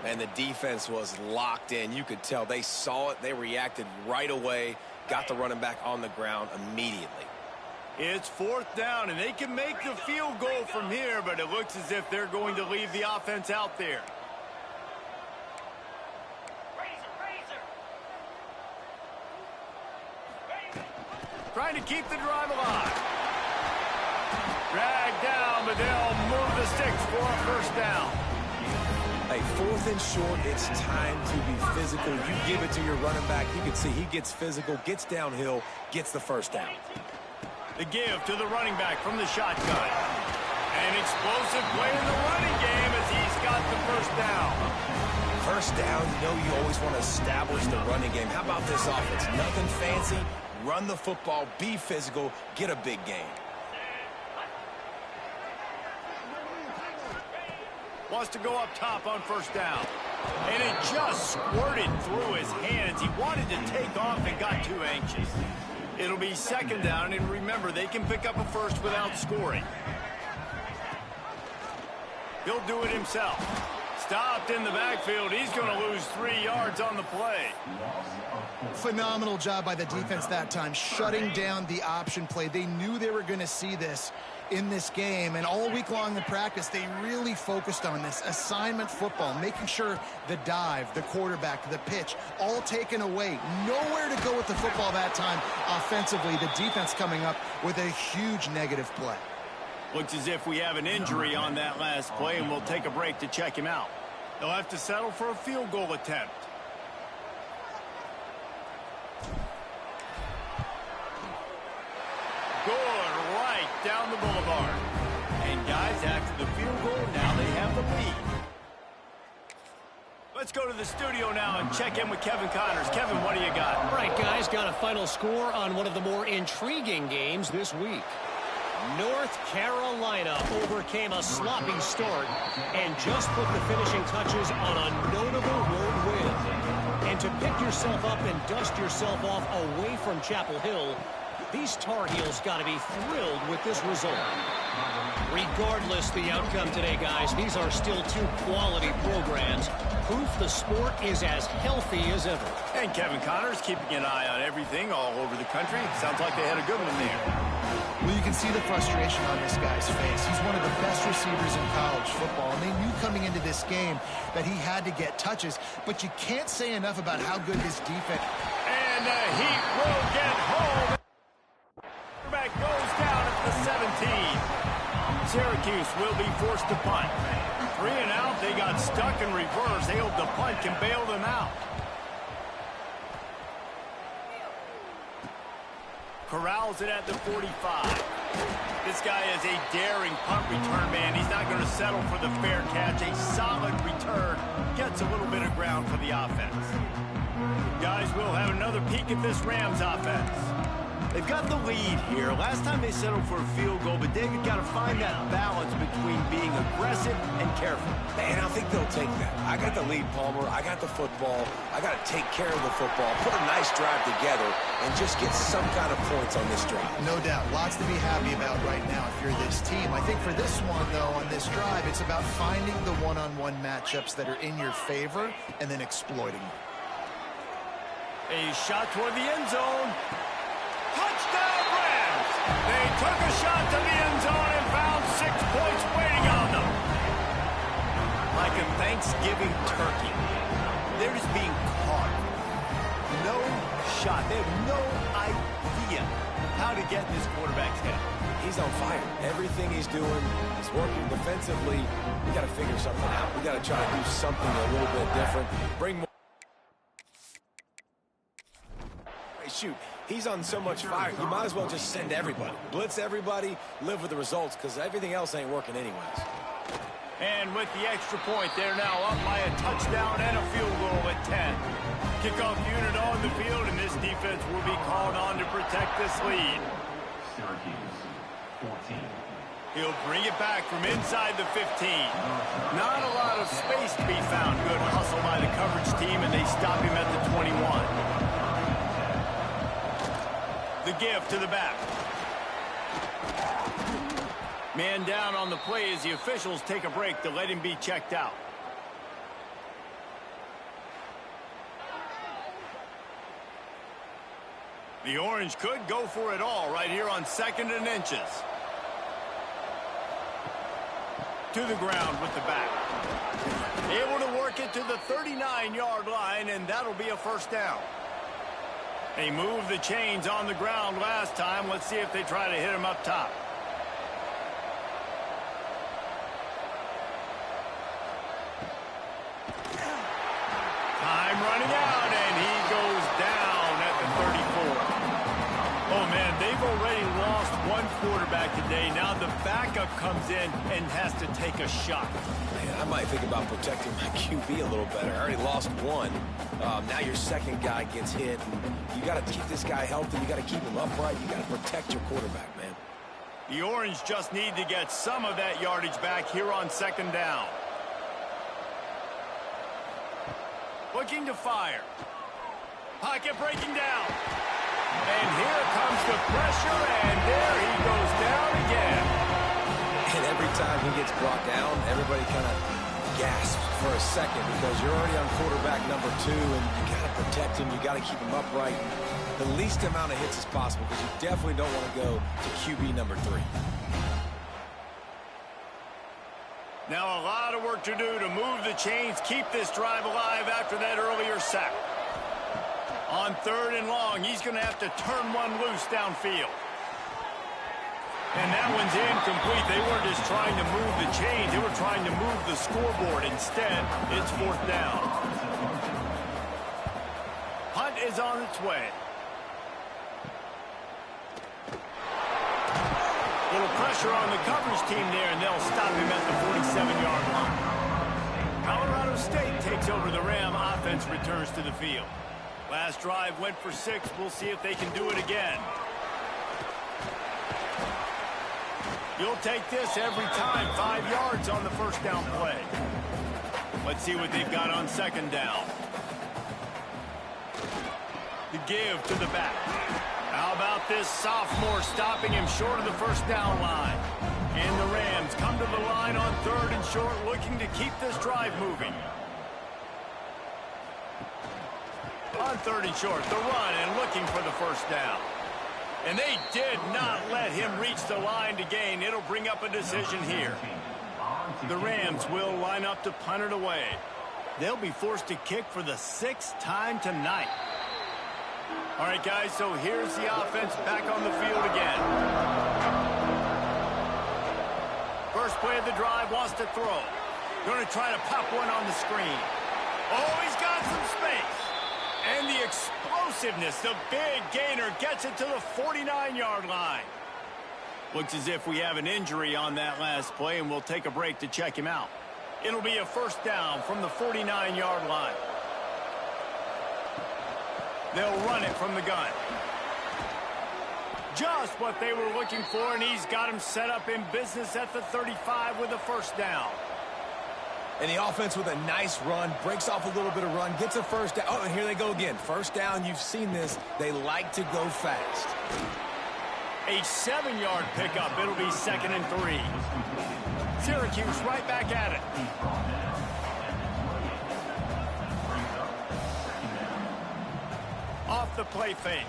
And the defense was locked in. You could tell they saw it. They reacted right away. Got the running back on the ground immediately. It's 4th down, and they can make the field goal from here, but it looks as if they're going to leave the offense out there. Trying to keep the drive alive. Dragged down, but they'll move the sticks for a first down. Hey, 4th and short, it's time to be physical. You give it to your running back. You can see he gets physical, gets downhill, gets the first down. The give to the running back from the shotgun. An explosive play in the running game as he's got the first down. First down, you know you always want to establish the running game. How about this offense? Nothing fancy. Run the football, be physical, get a big gain. Wants to go up top on first down. And it just squirted through his hands. He wanted to take off and got too anxious. It'll be 2nd down, and remember, they can pick up a first without scoring. He'll do it himself. Stopped in the backfield. He's going to lose 3 yards. yards on the play. Phenomenal job by the defense that time, shutting down the option play. They knew they were going to see this in this game, and all week long in practice, they really focused on this assignment football, making sure the dive, the quarterback, the pitch, all taken away. Nowhere to go with the football that time offensively. The defense coming up with a huge negative play. Looks as if we have an injury on that last play, and we'll take a break to check him out. They'll have to settle for a field goal attempt. Good, right down the boulevard. And guys, after the field goal, now they have the lead. Let's go to the studio now and check in with Kevin Connors. Kevin, what do you got? All right, guys, got a final score on one of the more intriguing games this week. North Carolina overcame a sloppy start and just put the finishing touches on a notable road win. And to pick yourself up and dust yourself off away from Chapel Hill, these Tar Heels got to be thrilled with this result. Regardless the outcome today, guys, these are still two quality programs. Proof the sport is as healthy as ever. And Kevin Connors keeping an eye on everything all over the country. Sounds like they had a good one there. Well, you can see the frustration on this guy's face. He's one of the best receivers in college football, and they knew coming into this game that he had to get touches, but you can't say enough about how good his defense. And he will get home. Quarterback goes down at the 17. Syracuse will be forced to punt. 3 and out, they got stuck in reverse. They hope the punt can bail them out. Corrals it at the 45. This guy is a daring punt return man. He's not going to settle for the fair catch. A solid return gets a little bit of ground for the offense. Guys, we'll have another peek at this Rams offense. They've got the lead here. Last time they settled for a field goal, but David got to find that balance between being aggressive and careful. And I think they'll take that. I got the lead, Palmer. I got the football. I got to take care of the football, put a nice drive together, and just get some kind of points on this drive. No doubt. Lots to be happy about right now if you're this team. I think for this one, though, on this drive, it's about finding the one-on-one matchups that are in your favor and then exploiting them. A shot toward the end zone. Touchdown, Rams! They took a shot to the end zone and found 6 points waiting on them. Like a Thanksgiving turkey. They're just being caught. No shot. They have no idea how to get in this quarterback's head. He's on fire. Everything he's doing is working defensively. We got to figure something out. We got to try to do something a little bit different. Bring more. Shoot, he's on so much fire, you might as well just send everybody. Blitz everybody, live with the results, because everything else ain't working anyways. And with the extra point, they're now up by a touchdown and a field goal at 10. Kickoff unit on the field, and this defense will be called on to protect this lead. Syracuse, 14. He'll bring it back from inside the 15. Not a lot of space to be found. Good hustle by the coverage team, and they stop him at the 21. The give to the back. Man down on the play as the officials take a break to let him be checked out. The Orange could go for it all right here on 2nd and inches. To the ground with the back. Able to work it to the 39-yard line, and that'll be a first down. They moved the chains on the ground last time. Let's see if they try to hit him up top. Time running out, and he goes down at the 34. Oh, man, they've already lost one quarterback today. Now the backup comes in and has to take a shot. Man, I might think about protecting my QB a little better. I already lost one. Now your second guy gets hit. And you got to keep this guy healthy. You got to keep him upright. You got to protect your quarterback, man. The Orange just need to get some of that yardage back here on 2nd down. Looking to fire. Pocket breaking down. And here comes the pressure, and there he goes down again. And every time he gets brought down, everybody kind of gasped for a second because you're already on quarterback number 2, and you got to protect him. You got to keep him upright. The least amount of hits as possible because you definitely don't want to go to QB number 3. Now a lot of work to do to move the chains, keep this drive alive after that earlier sack. On 3rd and long, he's going to have to turn one loose downfield. And that one's incomplete. They weren't just trying to move the chains. They were trying to move the scoreboard. Instead, it's 4th down. Hunt is on its way. Little pressure on the coverage team there, and they'll stop him at the 47-yard line. Colorado State takes over the Ram. Offense returns to the field. Last drive went for 6. We'll see if they can do it again. You'll take this every time. 5 yards on the first down play. Let's see what they've got on 2nd down. The give to the back. How about this sophomore stopping him short of the first down line? And the Rams come to the line on 3rd and short, looking to keep this drive moving. On 3rd and short, the run and looking for the first down. And they did not let him reach the line to gain. It'll bring up a decision here. The Rams will line up to punt it away. They'll be forced to kick for the 6th time tonight. All right, guys, so here's the offense back on the field again. First play of the drive, wants to throw. Going to try to pop one on the screen. Oh, he's got some space. And the explosiveness, the big gainer, gets it to the 49-yard line. Looks as if we have an injury on that last play, and we'll take a break to check him out. It'll be a first down from the 49-yard line. They'll run it from the gun. Just what they were looking for, and he's got him set up in business at the 35 with a first down. And the offense with a nice run, breaks off a little bit of run, gets a first down. Oh, and here they go again. First down, you've seen this. They like to go fast. A 7-yard pickup. It'll be 2nd and 3. Syracuse right back at it. Off the play fake.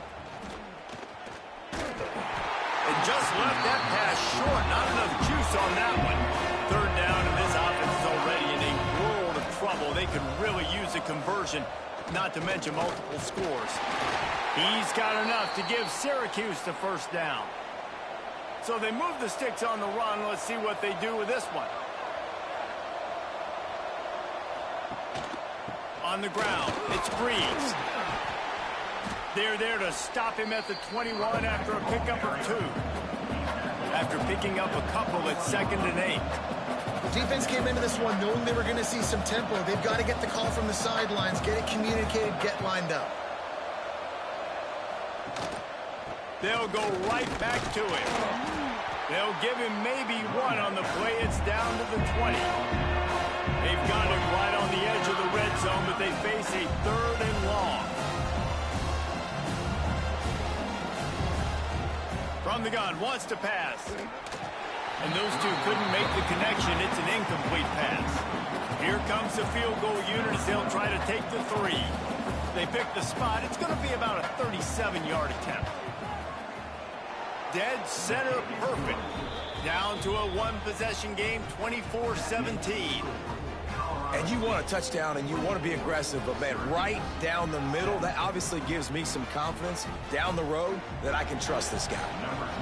And just left that pass short. Not enough juice on that one. 3rd down, and this offense is already in a world of trouble. They could really use a conversion, not to mention multiple scores. He's got enough to give Syracuse the first down. So they move the sticks on the run. Let's see what they do with this one. On the ground, it's Breeze. They're there to stop him at the 21 after a pickup of 2. After picking up a couple at 2nd and 8. The defense came into this one knowing they were going to see some tempo. They've got to get the call from the sidelines, get it communicated, get lined up. They'll go right back to him. They'll give him maybe 1 on the play. It's down to the 20. They've got him right on the edge of the red zone, but they face a 3rd and long. From the gun, wants to pass. And those two couldn't make the connection. It's an incomplete pass. Here comes the field goal unit as they'll try to take the 3. They pick the spot. It's going to be about a 37-yard attempt. Dead center perfect. Down to a 1-possession game, 24-17. And you want a touchdown and you want to be aggressive, but man, right down the middle, that obviously gives me some confidence down the road that I can trust this guy.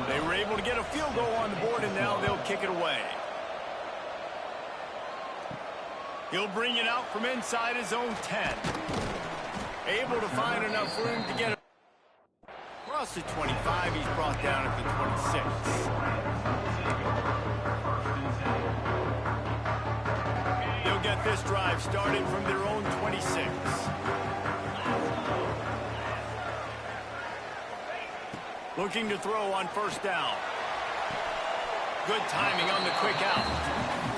They were able to get a field goal on the board, and now they'll kick it away. He'll bring it out from inside his own 10. Able to find enough room to get it across the 25. He's brought down at the 26. They'll get this drive started from their own 26. Looking to throw on first down. Good timing on the quick out.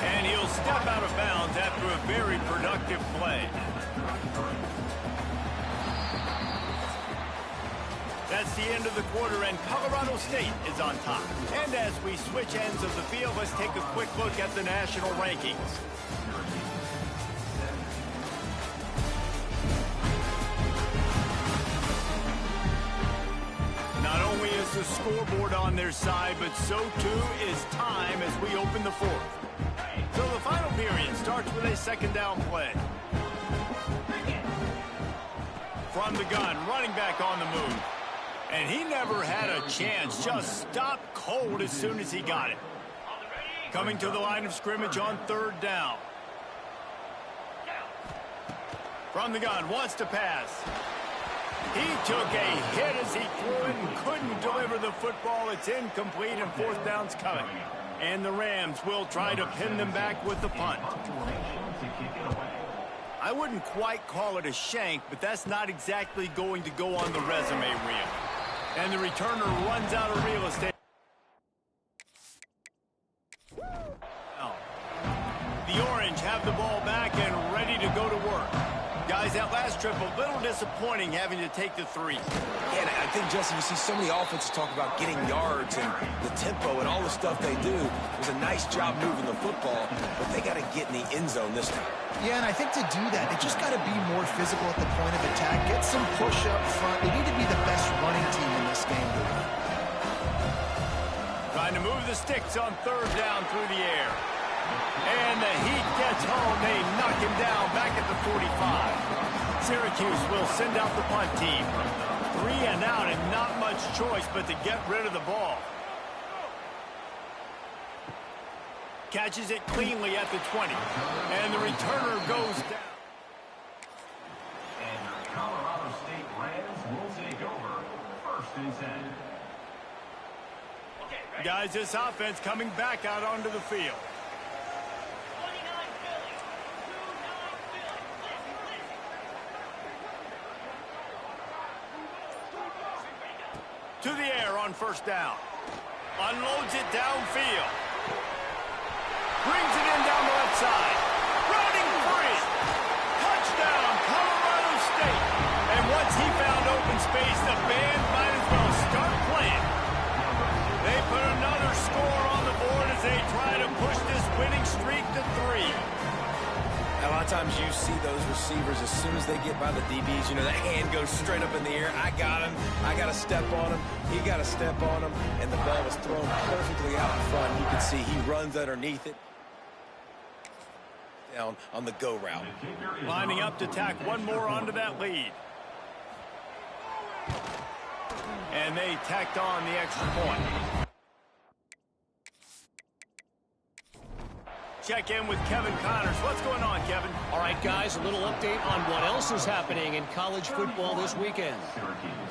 And he'll step out of bounds after a very productive play. That's the end of the quarter, and Colorado State is on top. And as we switch ends of the field, let's take a quick look at the national rankings. scoreboard on their side, but so too is time as we open the fourth. So the final period starts with a second down play. From the gun, running back on the move. And he never had a chance, just stopped cold as soon as he got it. Coming to the line of scrimmage on third down. From the gun, wants to pass. He took a hit as he threw it and couldn't deliver the football. It's incomplete and fourth down's coming. And the Rams will try to pin them back with the punt. I wouldn't quite call it a shank, but that's not exactly going to go on the resume reel. And the returner runs out of real estate. The Orange have the ball back and ready to go to work. Guys, that last trip, a little disappointing having to take the 3. Yeah, and I think, Jesse, you see so many offenses talk about getting yards and the tempo and all the stuff they do. It was a nice job moving the football, but they got to get in the end zone this time. Yeah, and I think to do that, they just got to be more physical at the point of attack. Get some push up front. They need to be the best running team in this game. Trying to move the sticks on third down through the air. And the Heat gets home. They knock him down back at the 45. Syracuse will send out the punt team. 3 and out and not much choice but to get rid of the ball. Catches it cleanly at the 20. And the returner goes down. And your Colorado State Rams will take over first and 10. Guys, this offense coming back out onto the field. To the air on first down. Unloads it downfield. Brings it in down the left side. Running free. Touchdown, Colorado State. And once he found open space, the band might as well start playing. They put another score on the board as they try to push this winning streak to 3. A lot of times you see those receivers, as soon as they get by the DBs, you know, that hand goes straight up in the air. I got him. I got to step on him. He got to step on him. And the ball was thrown perfectly out in front. You can see he runs underneath it. Down on the go route. Lining up to tack one more onto that lead. And they tacked on the extra point. Check in with Kevin Connors. What's going on, Kevin? All right, guys, a little update on what else is happening in college football this weekend.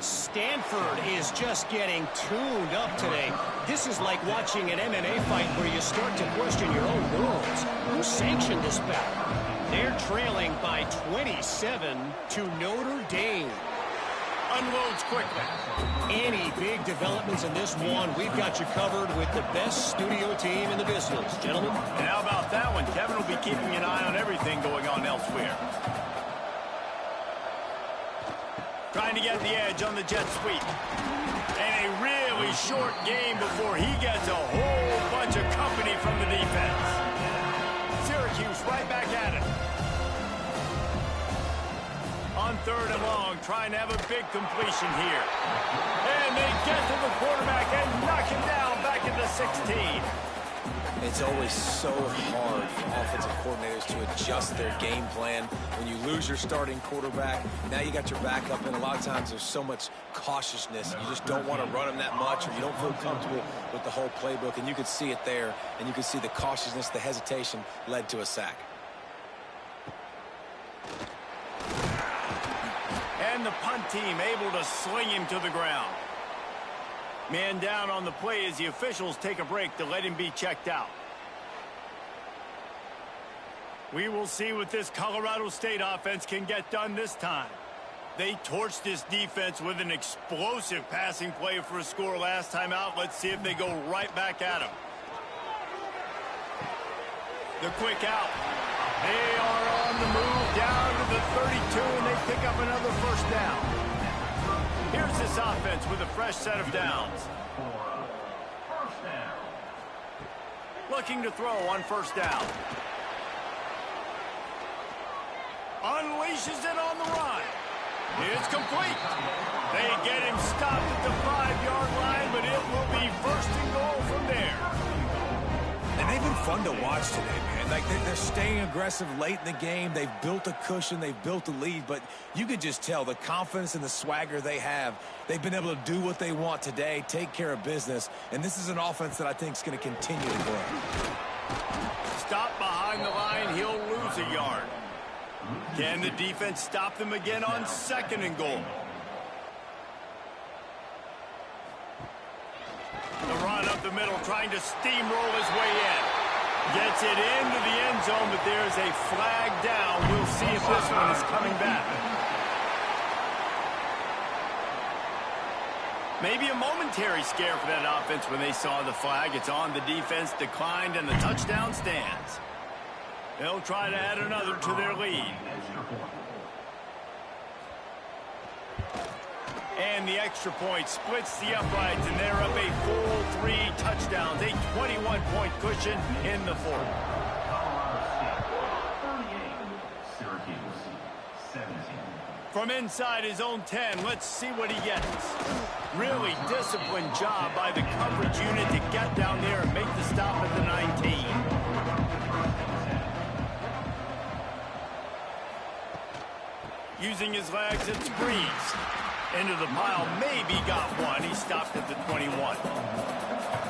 Stanford is just getting tuned up today. This is like watching an MMA fight where you start to question your own rules. Who sanctioned this battle? They're trailing by 27 to Notre Dame. Unloads quickly. Any big developments in this one, we've got you covered with the best studio team in the business. Gentlemen. And how about that one? Kevin will be keeping an eye on everything going on elsewhere. Trying to get the edge on the jet sweep. And a really short game before he gets a whole bunch of company from the defense. Syracuse right back at it. On third and long, trying to have a big completion here. And they get to the quarterback and knock him down back at the 16. It's always so hard for offensive coordinators to adjust their game plan. When you lose your starting quarterback, now you got your backup, and a lot of times there's so much cautiousness. You just don't want to run them that much, or you don't feel comfortable with the whole playbook, and you could see it there, and you could see the cautiousness, the hesitation led to a sack. And the punt team able to sling him to the ground. Man down on the play as the officials take a break to let him be checked out. We will see what this Colorado State offense can get done this time. They torched this defense with an explosive passing play for a score last time out. Let's see if they go right back at him. The quick out. They are on the move down to the 32, and they pick up another first down. Here's this offense with a fresh set of downs. First down. Looking to throw on first down. Unleashes it on the run. It's complete. They get him stopped at the 5-yard line, but it will be first and goal from there. And they've been fun to watch today, man. Like, they're staying aggressive late in the game. They've built a cushion. They've built a lead. But you could just tell the confidence and the swagger they have. They've been able to do what they want today, take care of business. And this is an offense that I think is going to continue to grow. Stop behind the line. He'll lose a yard. Can the defense stop them again on second and goal? The run up the middle, trying to steamroll his way in. Gets it into the end zone, but there's a flag down. We'll see if this one is coming back. Maybe a momentary scare for that offense when they saw the flag. It's on, the defense declined, and the touchdown stands. They'll try to add another to their lead. And the extra point splits the uprights, and they're up a full 3 touchdowns, a 21-point cushion in the fourth. Syracuse, 17. From inside his own 10, let's see what he gets. Really disciplined job by the coverage unit to get down there and make the stop at the 19. Using his legs, it's Breeze. Into the pile, maybe got one. He stopped at the 21.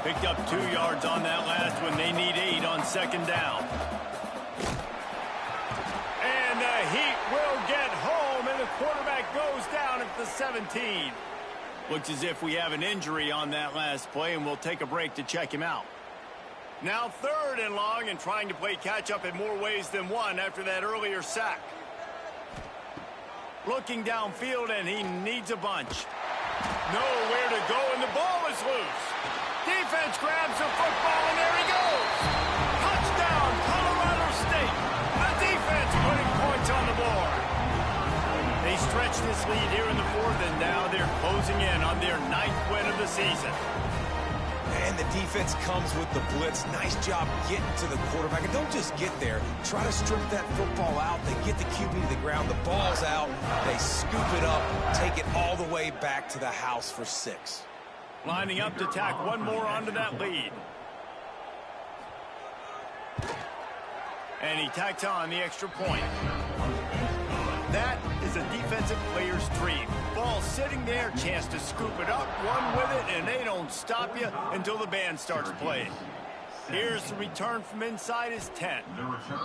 Picked up 2 yards on that last one. They need 8 on second down. And the Heat will get home, and the quarterback goes down at the 17. Looks as if we have an injury on that last play, and we'll take a break to check him out. Now 3rd and long, and trying to play catch-up in more ways than one after that earlier sack. Looking downfield, and he needs a bunch. Nowhere to go, and the ball is loose. Defense grabs the football, and there he goes. Touchdown, Colorado State. The defense putting points on the board. They stretch this lead here in the 4th, and now they're closing in on their 9th win of the season. And the defense comes with the blitz. Nice job getting to the quarterback. And don't just get there. Try to strip that football out. They get the QB to the ground. The ball's out. They scoop it up, take it all the way back to the house for 6. Lining up to tack one more onto that lead. And he tacks on the extra point. That is a defensive player's dream. Ball sitting there, chance to scoop it up, run with it, and they don't stop you until the band starts playing. Here's the return from inside his 10.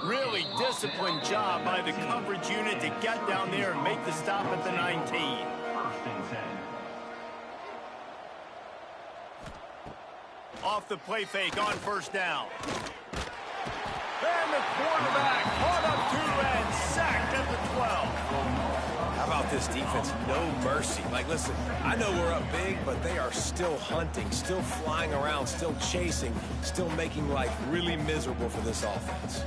Really disciplined job by the coverage unit to get down there and make the stop at the 19. Off the play fake on first down. And the quarterback caught up to and sacked at the 12. How about this defense? No mercy. Like, listen, I know we're up big, but they are still hunting, still flying around, still chasing, still making life really miserable for this offense.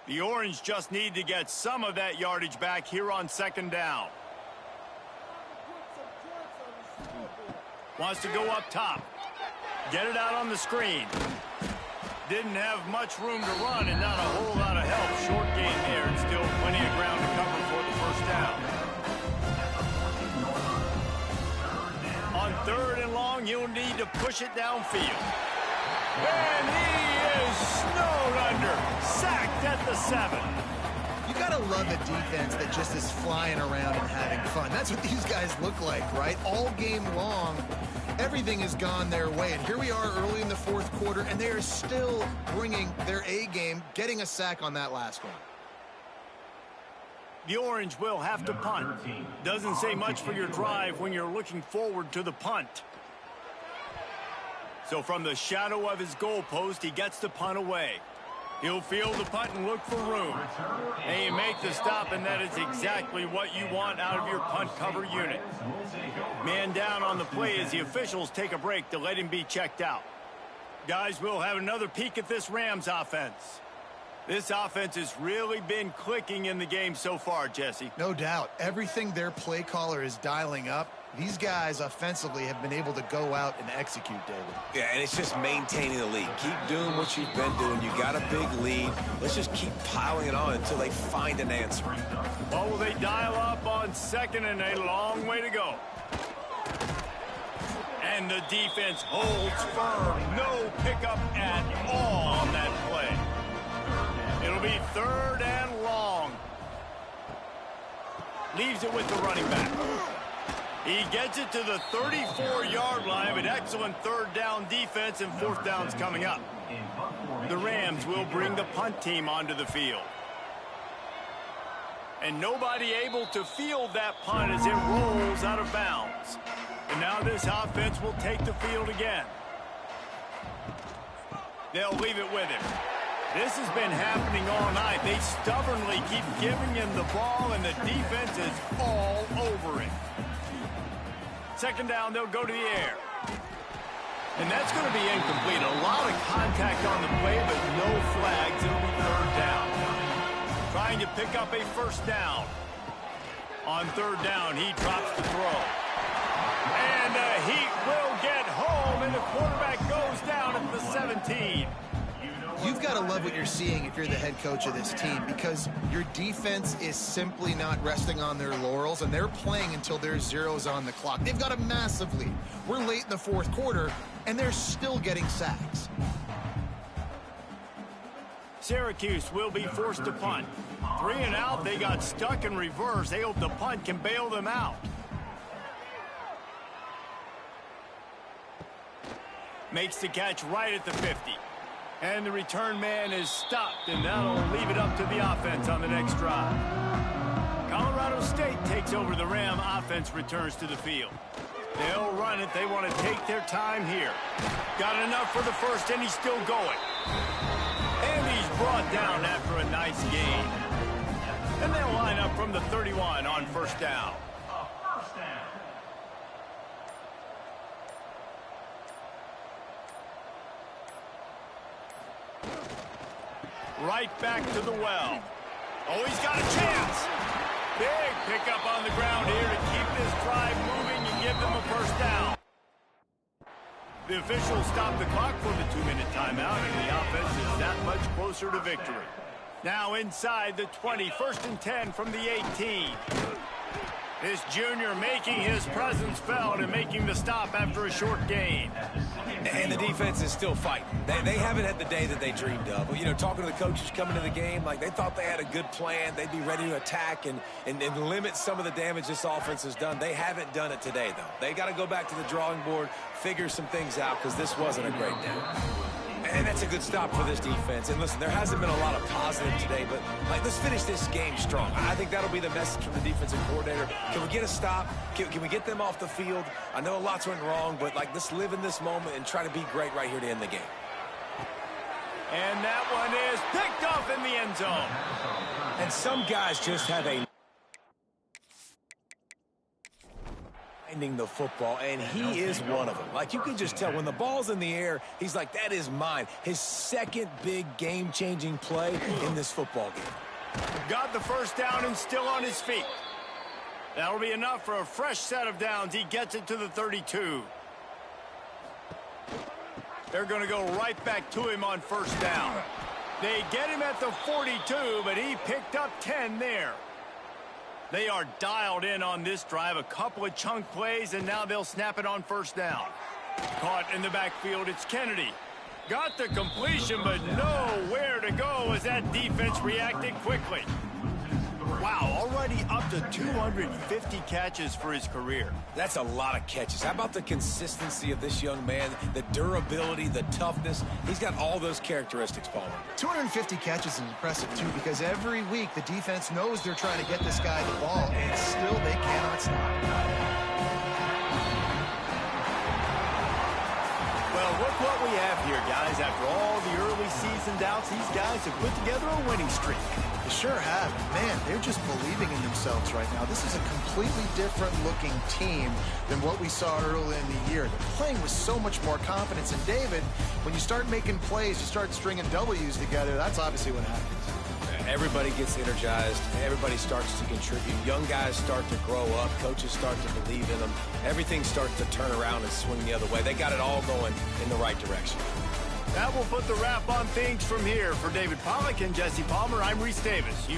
The Orange just need to get some of that yardage back here on second down. Wants to go up top. Get it out on the screen. Didn't have much room to run and not a whole lot of help. Short gain there and still plenty of ground to cover for the first down. On 3rd and long, he'll need to push it downfield. And he is snowed under. Sacked at the 7. You gotta love a defense that just is flying around and having fun. That's what these guys look like, right? All game long, everything has gone their way. And here we are early in the 4th quarter, and they are still bringing their A game, getting a sack on that last one. The Orange will have to punt. Doesn't say much for your drive when you're looking forward to the punt. So from the shadow of his goalpost, he gets the punt away. He'll field the punt and look for room. And you make the stop, and that is exactly what you want out of your punt cover unit. Man down on the play as the officials take a break to let him be checked out. Guys, we'll have another peek at this Rams offense. This offense has really been clicking in the game so far, Jesse. No doubt. Everything their play caller is dialing up, these guys offensively have been able to go out and execute, David. Yeah, and it's just maintaining the lead. Keep doing what you've been doing. You got a big lead. Let's just keep piling it on until they find an answer. Well, will they dial up on second and a long way to go? And the defense holds firm. No pickup at all on that play. It'll be third and long. Leaves it with the running back. He gets it to the 34-yard line, but excellent third down defense, and fourth down's coming up. The Rams will bring the punt team onto the field. And nobody able to field that punt as it rolls out of bounds. And now this offense will take the field again. They'll leave it with him. This has been happening all night. They stubbornly keep giving him the ball, and the defense is all over it. Second down, they'll go to the air. And that's going to be incomplete. A lot of contact on the play, but no flags. It'll be third down. Trying to pick up a first down. On third down, he drops the throw. And the Heat will get home, and the quarterback goes down at the 17. You've got to love what you're seeing if you're the head coach of this team, because your defense is simply not resting on their laurels, and they're playing until there's zeros on the clock. They've got a massive lead. We're late in the fourth quarter, and they're still getting sacks. Syracuse will be forced to punt. 3 and out, they got stuck in reverse. They hope the punt can bail them out. Makes the catch right at the 50. And the return man is stopped, and that'll leave it up to the offense on the next drive. Colorado State takes over. The Ram offense returns to the field. They'll run it. They want to take their time here. Got enough for the first, and he's still going. And he's brought down after a nice gain. And they'll line up from the 31 on first down. Right back to the well. Oh, he's got a chance. Big pickup on the ground here to keep this drive moving and give them a first down. The officials stop the clock for the 2-minute timeout, and the offense is that much closer to victory. Now inside the 20, first and 10 from the 18. This junior making his presence felt and making the stop after a short gain. And the defense is still fighting. They haven't had the day that they dreamed of. You know, talking to the coaches coming to the game, like they thought they had a good plan. They'd be ready to attack and limit some of the damage this offense has done. They haven't done it today, though. They got to go back to the drawing board, figure some things out, because this wasn't a great day. And that's a good stop for this defense. And listen, there hasn't been a lot of positive today, but like, let's finish this game strong. I think that'll be the message from the defensive coordinator. Can we get a stop? Can we get them off the field? I know lots went wrong, but like, let's live in this moment and try to be great right here to end the game. And that one is picked off in the end zone. And some guys just have a finding the football, and he is one of them. Like, you can just tell when the ball's in the air, he's like, that is mine. His second big game-changing play in this football game. Got the first down and still on his feet. That'll be enough for a fresh set of downs. He gets it to the 32. They're going to go right back to him on first down. They get him at the 42, but he picked up 10 there. They are dialed in on this drive. A couple of chunk plays, and now they'll snap it on first down. Caught in the backfield, it's Kennedy. Got the completion, but nowhere to go as that defense reacted quickly. Wow, already up to 250 catches for his career. That's a lot of catches. How about the consistency of this young man, the durability, the toughness? He's got all those characteristics, Palmer. 250 catches is impressive, too, because every week the defense knows they're trying to get this guy the ball, and still they cannot stop him. Well, look what we have here, guys. After all the early season doubts, these guys have put together a winning streak. They sure have. Man, they're just believing in themselves right now. This is a completely different looking team than what we saw early in the year. They're playing with so much more confidence. And David, when you start making plays, you start stringing W's together, that's obviously what happens. Everybody gets energized. Everybody starts to contribute. Young guys start to grow up. Coaches start to believe in them. Everything starts to turn around and swing the other way. They got it all going in the right direction. That will put the wrap on things from here. For David Pollack and Jesse Palmer, I'm Reese Davis.